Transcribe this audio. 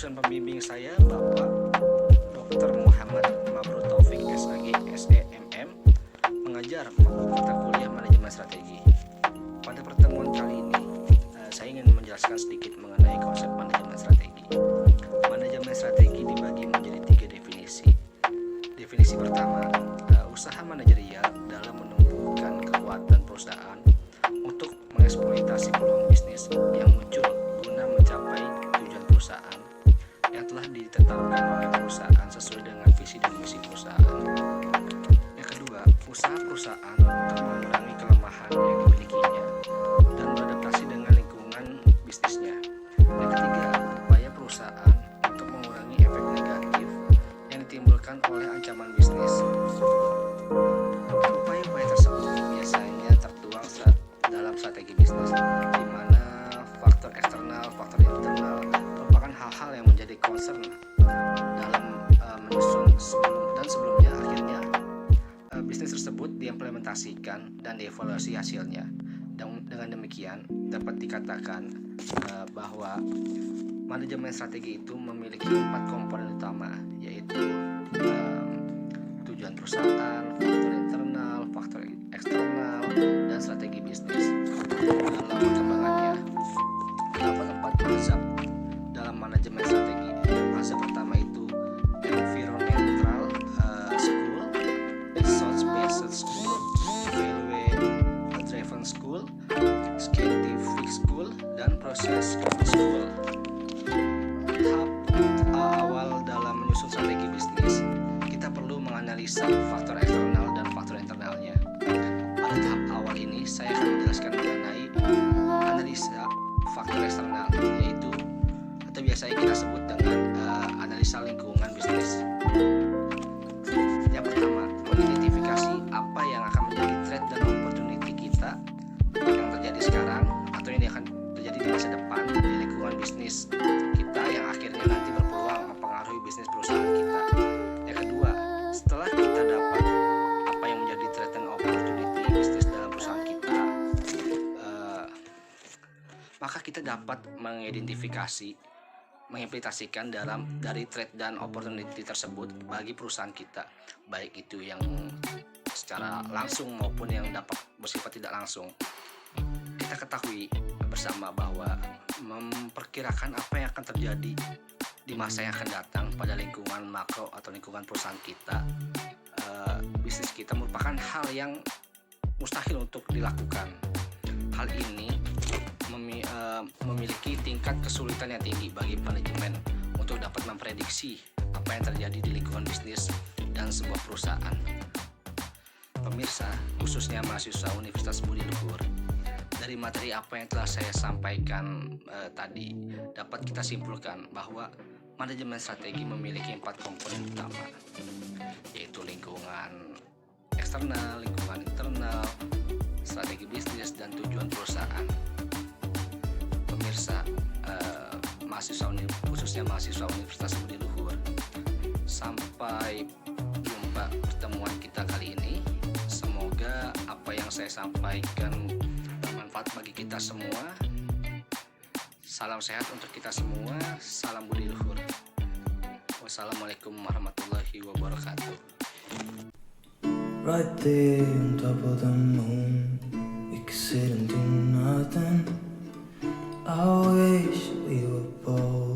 dosen pembimbing saya Bapak Dr. Muhammad Mabrur Taufik SAG SEMM mengajar mata kuliah manajemen strategi. Pada pertemuan kali ini saya ingin menjelaskan sedikit mengenai konsep manajemen strategi. Manajemen strategi dibagi menjadi 3 definisi. Definisi pertama, usaha manajerial dalam menumbuhkan kekuatan perusahaan untuk mengeksploitasi peluang bisnis yang muncul guna mencapai tujuan perusahaan yang telah ditetapkan oleh perusahaan sesuai dengan visi dan misi perusahaan. Yang kedua, usaha perusahaan untuk mengurangi kelemahan yang dimilikinya dan beradaptasi dengan lingkungan bisnisnya. Yang ketiga, upaya perusahaan untuk mengurangi efek negatif yang ditimbulkan oleh ancaman bisnis. Upaya-upaya tersebut biasanya tertuang dalam strategi bisnis, di mana faktor eksternal, faktor internal merupakan hal-hal yang menjadi concern dalam menyusun sebelumnya akhirnya bisnis tersebut diimplementasikan dan dievaluasi hasilnya. Dan dengan demikian dapat dikatakan bahwa manajemen strategi itu memiliki 4 komponen utama, yaitu tujuan perusahaan, faktor internal, faktor eksternal, dan strategi bisnis. Dalam perkembangannya terdapat 4 mazhab dalam manajemen strategi. Mazhab pertama itu environmental school, resource-based school, value-driven school, scientific school, dan process school. Tahap awal dalam menyusun strategi bisnis, kita perlu menganalisa faktor eksternal dan faktor internalnya. Pada tahap awal ini, saya akan menjelaskan mengenai analisa faktor eksternal, yaitu atau biasanya kita sebut dengan analisa lingkungan bisnis. Yang pertama, mengidentifikasi apa yang akan menjadi threat dan opportunity kita yang terjadi sekarang atau yang akan terjadi di masa depan di lingkungan bisnis kita yang akhirnya nanti berpeluang mempengaruhi bisnis perusahaan kita. Yang kedua, setelah kita dapat apa yang menjadi threat dan opportunity bisnis dalam perusahaan kita, maka kita dapat mengimplementasikan dari threat dan opportunity tersebut bagi perusahaan kita, baik itu yang secara langsung maupun yang dapat bersifat tidak langsung. Kita ketahui bersama bahwa memperkirakan apa yang akan terjadi di masa yang akan datang pada lingkungan makro atau lingkungan perusahaan kita, bisnis kita merupakan hal yang mustahil untuk dilakukan. Hal ini memiliki tingkat kesulitan yang tinggi bagi manajemen untuk dapat memprediksi apa yang terjadi di lingkungan bisnis dan sebuah perusahaan. Pemirsa, khususnya mahasiswa Universitas Budi Luhur, dari materi apa yang telah saya sampaikan tadi, dapat kita simpulkan bahwa manajemen strategi memiliki 4 komponen utama, yaitu lingkungan eksternal, lingkungan internal, strategi bisnis, dan tujuan perusahaan. Pemirsa, khususnya mahasiswa Universitas Budi Luhur, sampai jumpa pertemuan kita kali ini. Semoga apa yang saya sampaikan bermanfaat bagi kita semua. Salam sehat untuk kita semua. Salam Budi Luhur. Wassalamualaikum warahmatullahi wabarakatuh. Right there on top of the moon, we could sit and do nothing. I wish we were both